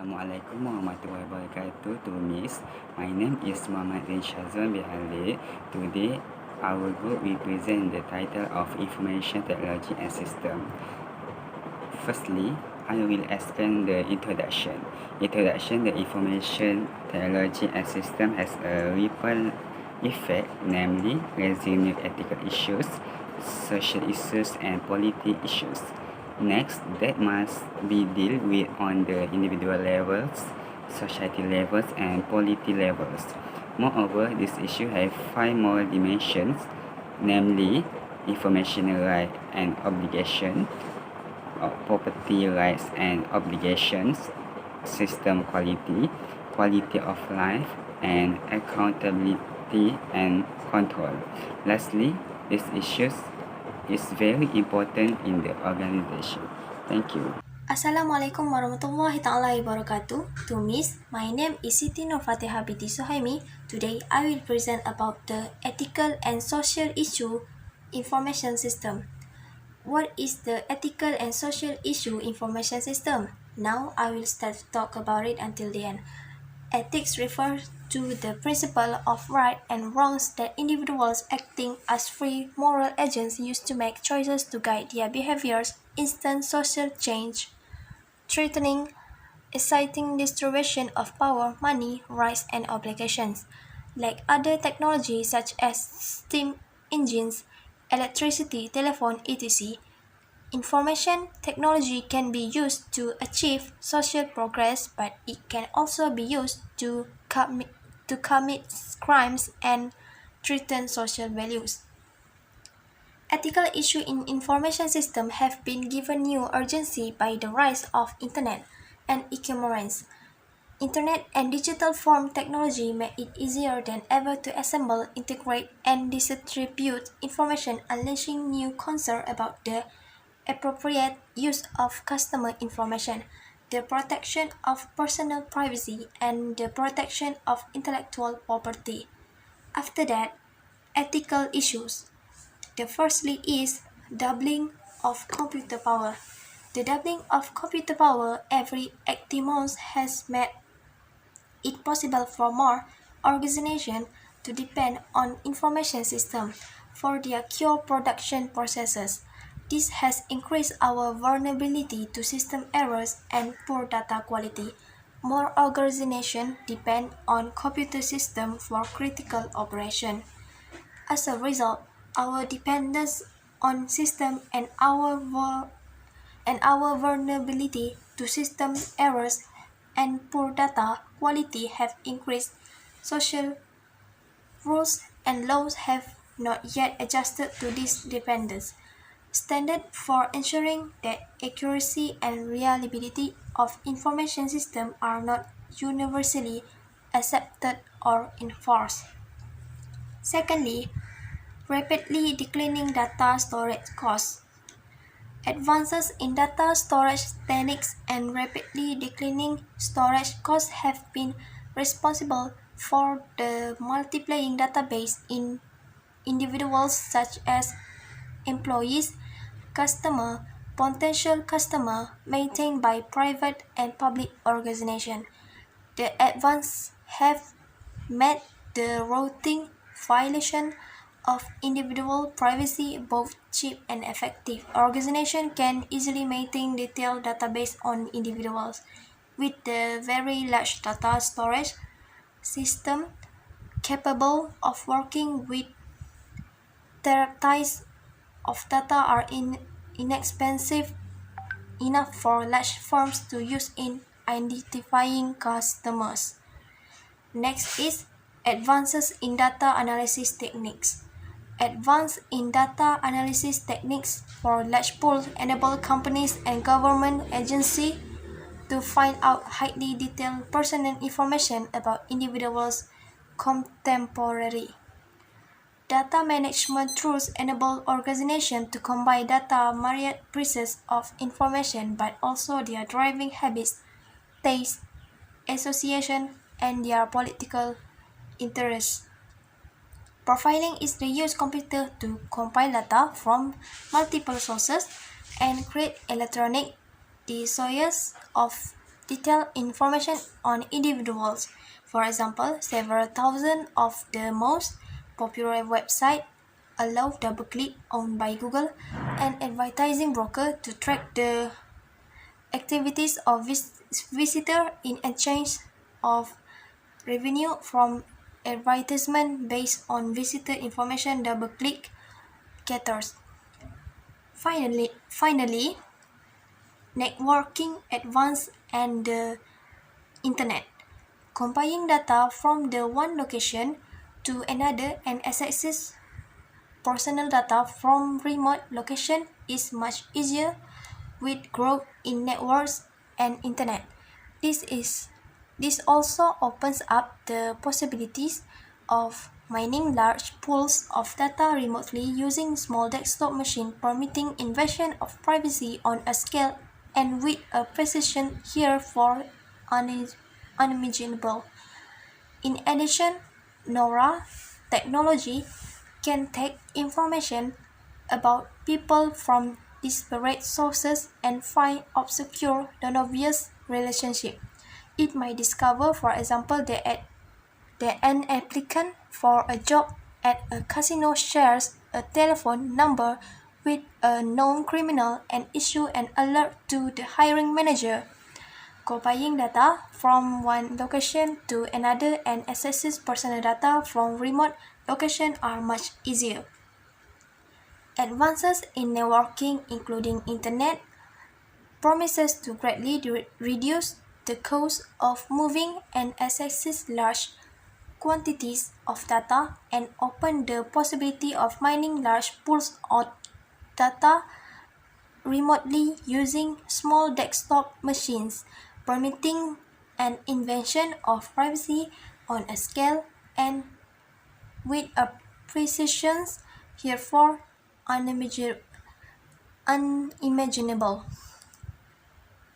Assalamualaikum warahmatullahi wabarakatuh to Miss. My name is Muhammad Shazwan Bihali. Today, our group will present the title of Information Technology and System. Firstly, I will explain the introduction. The information technology and system has a ripple effect, namely raising new ethical issues, social issues, and political issues. Next, that must be dealt with on the individual levels, society levels, and polity levels. Moreover, this issue has 5 more dimensions, namely information right and obligation, property rights and obligations, system quality, quality of life, and accountability and control. Lastly, these issues is very important in the organization. Thank you. Assalamualaikum warahmatullahi wabarakatuh. To Miss, my name is Siti Nurfatihah binti Suhaimi. Today, I will present about the ethical and social issue information system. What is the ethical and social issue information system? Now, I will start to talk about it until the end. Ethics refers to the principle of right and wrongs that individuals acting as free moral agents use to make choices to guide their behaviors, instant social change, threatening, exciting distribution of power, money, rights, and obligations. Like other technologies such as steam engines, electricity, telephone, etc., information technology can be used to achieve social progress, but it can also be used to commit crimes and threaten social values. Ethical issues in information systems have been given new urgency by the rise of Internet and e-commerce. Internet and digital form technology make it easier than ever to assemble, integrate, and distribute information, unleashing new concern about the appropriate use of customer information, the protection of personal privacy, and the protection of intellectual property. After that, ethical issues. The firstly is doubling of computer power. The doubling of computer power every 80 months has made it possible for more organizations to depend on information systems for their core production processes. This has increased our vulnerability to system errors and poor data quality. More organizations depend on computer systems for critical operation. As a result, our dependence on system and our vulnerability to system errors and poor data quality have increased. Social rules and laws have not yet adjusted to this dependence. Standards for ensuring the accuracy and reliability of information systems are not universally accepted or enforced. Secondly, rapidly declining data storage costs. Advances in data storage techniques and rapidly declining storage costs have been responsible for the multiplying database in individuals such as employees, customer, potential customer maintained by private and public organizations. The advances have made the routing violation of individual privacy both cheap and effective. Organizations can easily maintain detailed database on individuals. With the very large data storage system capable of working with terabytes of data are inexpensive enough for large firms to use in identifying customers. Next is advances in data analysis techniques. Advances in data analysis techniques for large pools enable companies and government agencies to find out highly detailed personal information about individuals contemporarily. Data management tools enable organizations to combine data myriad pieces of information but also their driving habits, tastes, association, and their political interests. Profiling is the use of computer to compile data from multiple sources and create electronic disguises of detailed information on individuals. For example, several thousand of the most popular websites allow double-click owned by Google, an advertising broker, to track the activities of visitor in exchange of revenue from advertisement based on visitor information double-click gathers. Finally, networking advanced and the internet. Compiling data from the one location to another and access personal data from remote location is much easier with growth in networks and internet. This also opens up the possibilities of mining large pools of data remotely using small desktop machine, permitting invasion of privacy on a scale and with a precision heretofore unimaginable. In addition, NORA technology can take information about people from disparate sources and find obscure, non-obvious relationships. It might discover, for example, that an applicant for a job at a casino shares a telephone number with a known criminal and issue an alert to the hiring manager. Copying data from one location to another and accessing personal data from remote locations are much easier. Advances in networking, including internet, promises to greatly reduce the cost of moving and accessing large quantities of data and open the possibility of mining large pools of data remotely using small desktop machines, permitting an invention of privacy on a scale and with a precision heretofore unimaginable.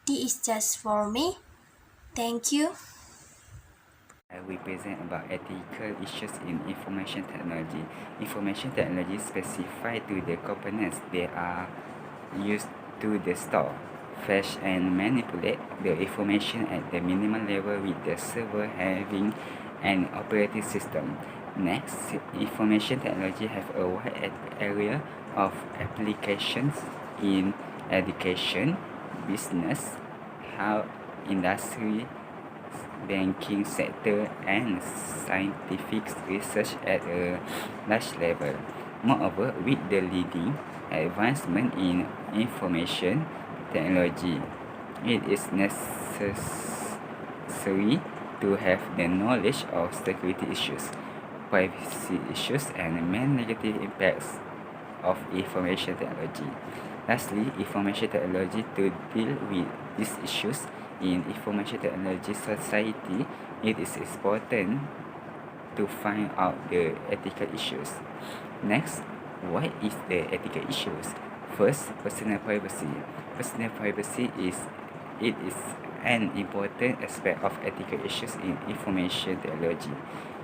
This is just for me. Thank you. I will present about ethical issues in information technology. Information technology specify to the components that are used to the store, fetch and manipulate the information at the minimal level with the server having an operating system. Next, information technology have a wide area of applications in education, business, health, industry, banking sector and scientific research at a large level. Moreover, with the leading advancement in information technology, it is necessary to have the knowledge of security issues, privacy issues, and many negative impacts of information technology. Lastly, information technology to deal with these issues in information technology society, it is important to find out the ethical issues. Next, what is the ethical issues? First, personal privacy. Personal privacy is an important aspect of ethical issues in information technology.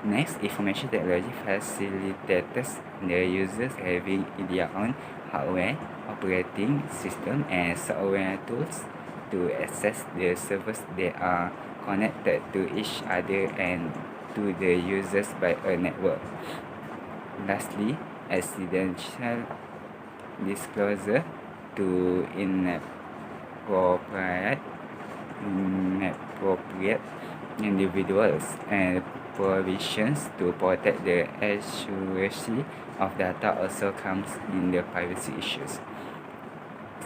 Next, information technology facilitates the users having their own hardware, operating system, and software tools to access the servers that are connected to each other and to the users by a network. Lastly, accidental disclosure to inappropriate individuals and provisions to protect the accuracy of data also comes in the privacy issues.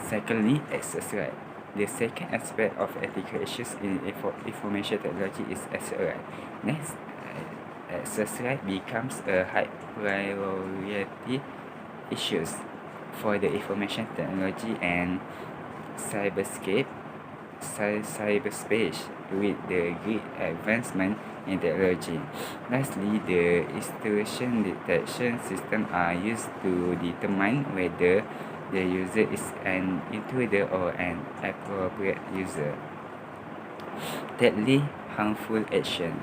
Secondly, access right. The second aspect of ethical issues in information technology is access right. Next, access right becomes a high priority issues for the information technology and cyberspace with the great advancement in technology. Lastly, the intrusion detection system are used to determine whether the user is an intruder or an appropriate user. Thirdly, harmful action.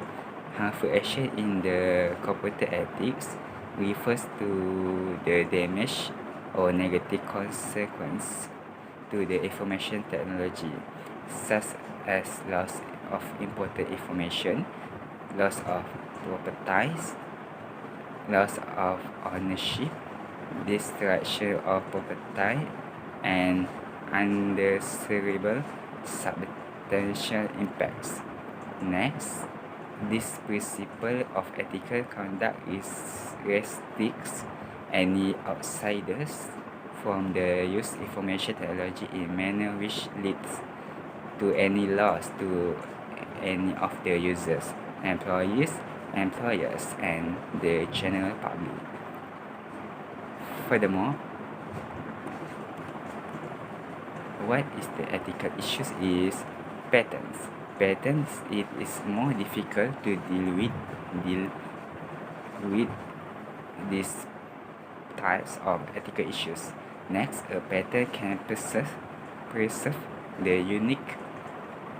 Harmful action in the computer ethics refers to the damage or negative consequence to the information technology. such as loss of important information, loss of property, loss of ownership, destruction of property, and undesirable substantial impacts. Next, this principle of ethical conduct restricts any outsiders from the use information technology in manner which leads to any loss to any of the users, employees, employers, and the general public. Furthermore, what is the ethical issues is patents. Patents, it is more difficult to deal with these types of ethical issues. Next, a patent can preserve the unique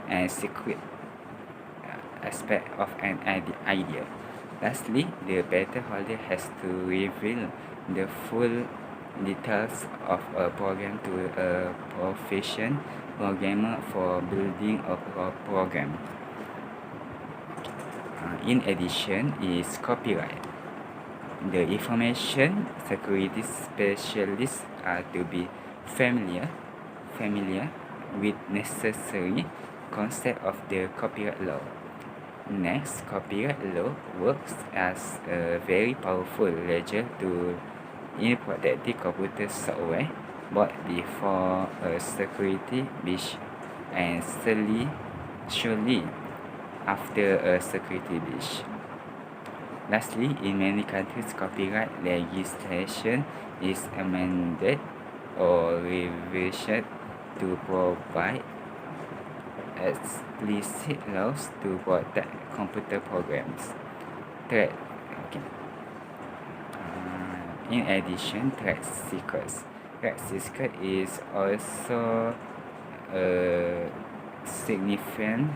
and secret aspect of an idea. Lastly, the patent holder has to reveal the full details of a program to a professional programmer for building a program. In addition, is copyright. The information security specialists are to be familiar with necessary concept of the copyright law. Next, copyright law works as a very powerful ledger to in protecting computer software, both before a security breach and surely after a security breach. Lastly, in many countries, copyright legislation is amended or revised to provide explicit laws to protect computer programs. Threat. Okay. In addition, threat secrets. Threat secret is also a significant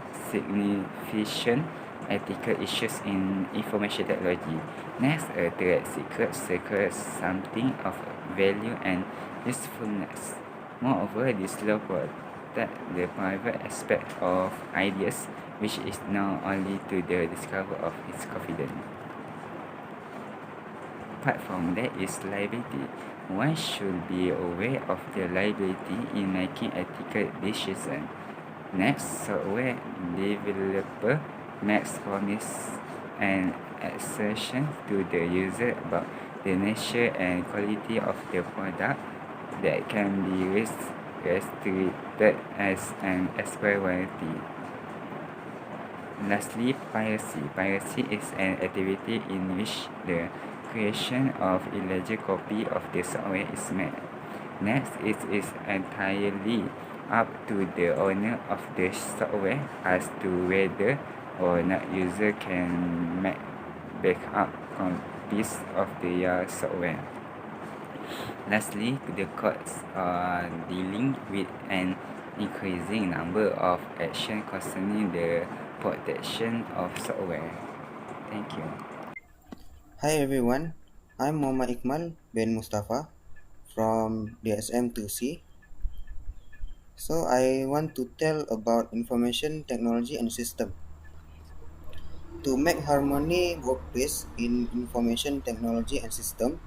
ethical issues in information technology. Next, a threat secret secures something of value and usefulness. Moreover, this law protects the private aspect of ideas, which is known only to the discoverer of its confidence. Apart from that is liability. One should be aware of the liability in making ethical decisions. Next, software developer makes promise and assertion to the user about the nature and quality of the product that can be restricted as an expired warranty. Lastly, piracy. Piracy is an activity in which the creation of illegal copy of the software is made. Next, it is entirely up to the owner of the software as to whether or not user can make backup copies of their software. Lastly, the courts are dealing with an increasing number of actions concerning the protection of software. Thank you. Hi everyone, I'm Muhammad Iqmal bin Mustafa from DSM2C. So I want to tell about information technology and system. To make harmony workplace in information technology and system,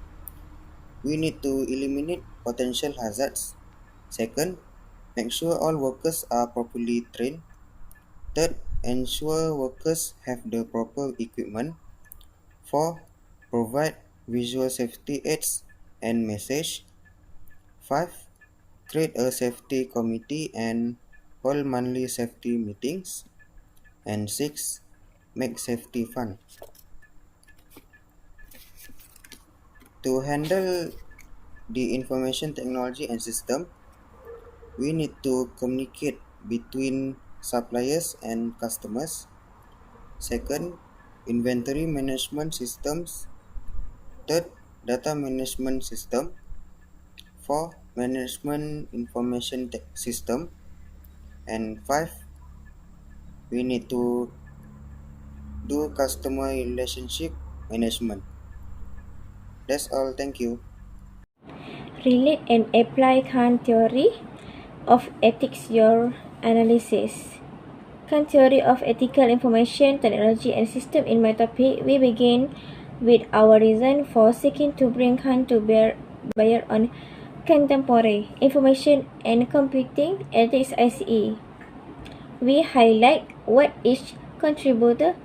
we need to eliminate potential hazards. Second, make sure all workers are properly trained. Third, ensure workers have the proper equipment. Four, provide visual safety aids and message. 5. Create a safety committee and hold monthly safety meetings. And 6. Make safety fun. To handle the information technology and system, we need to communicate between suppliers and customers. Second, inventory management systems. Third, data management system. 4. Management information system. And 5. We need to do customer relationship management. That's all. Thank you. Relate and apply Kant theory of ethics your analysis. Theory of ethical information technology and system. In my topic, we begin with our reason for seeking to bring to bear on contemporary information and computing ethics ICE. We highlight what each contributor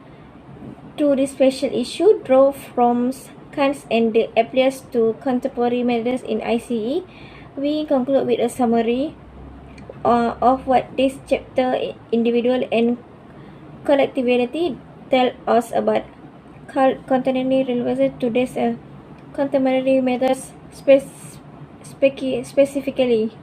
to this special issue draw from cons and the applies to contemporary methods in ICE. We conclude with a summary of what this chapter individual and collectivity tell us about contemporary relevance to this contemporary methods specifically.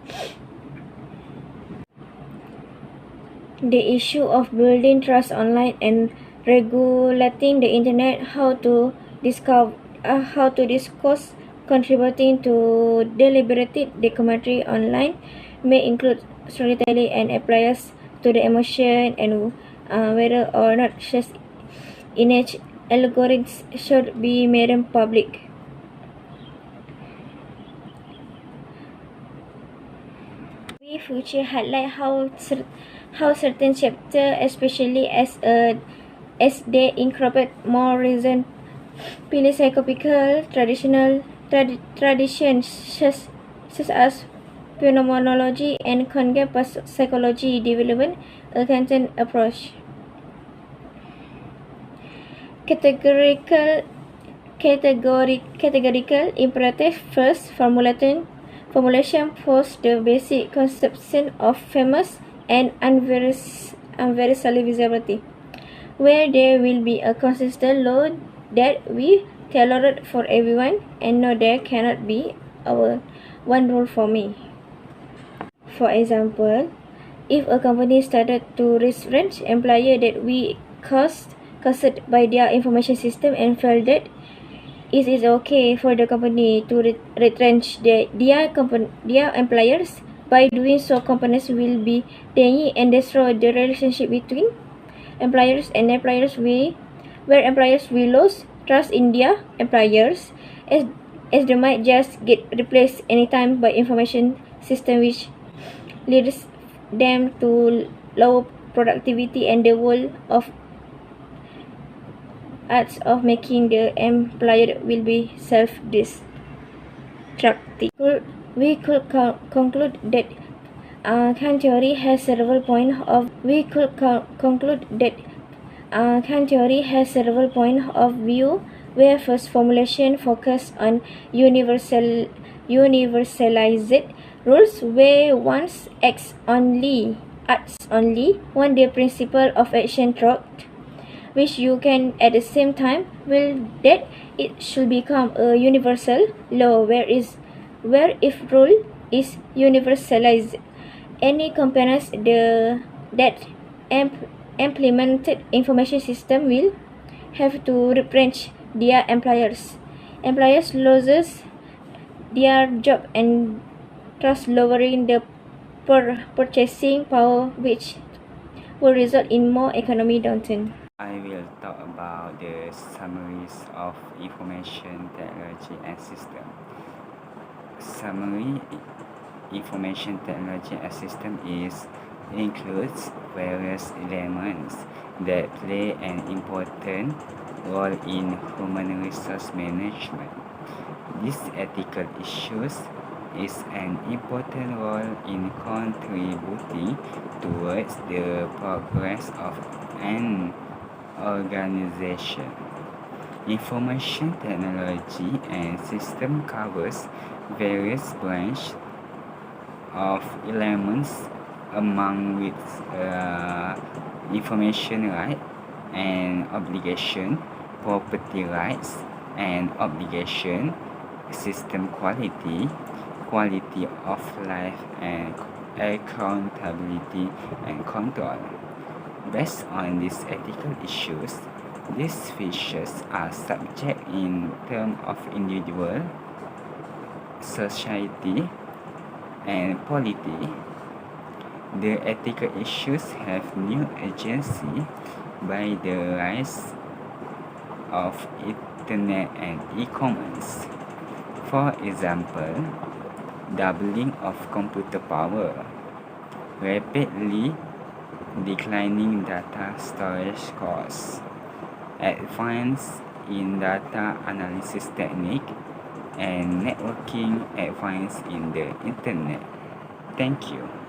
The issue of building trust online and regulating the internet, how to discuss contributing to deliberative documentary online may include storytelling and applies to the emotion and whether or not such image algorithms should be made public. We future highlight how certain chapters, especially as they incorporate more recent philosophical traditions such as phenomenology and cognitive psychology, development a content approach. Categorical imperative first formulation force the basic conception of famous and unverifiability, where there will be a consistent law that we tolerate for everyone, and no, there cannot be one rule for me. For example, if a company started to retrench employees that we cursed by their information system and felt that it is okay for the company to retrench their employers. By doing so, companies will be dying and destroy the relationship between employers and employers, where employers will lose trust in their employers, as they might just get replaced anytime by information system, which leads them to low productivity and the goal of acts of making the employer will be self-destructive. We could conclude that Kant theory has several points of view, where first formulation focus on universalized rules, where one acts only when the principle of action thought, which you can at the same time will that it should become a universal law, where if rule is universalized, any companies that implemented information system will have to retrench their employers. Employers loses their job and thus lowering the purchasing power, which will result in more economic downturn. I will talk about the summaries of information technology and system. Summary: information technology and system includes various elements that play an important role in human resource management. These ethical issues is an important role in contributing towards the progress of an organization. Information technology and system covers various branches of elements, among which information right and obligation, property rights and obligation, system quality of life, and accountability and control. Based on these ethical issues, these features are subject in terms of individual, society, and polity. The ethical issues have new agency by the rise of Internet and e-commerce. For example, doubling of computer power, rapidly declining data storage costs, advance in data analysis technique, and networking advance in the internet. Thank you.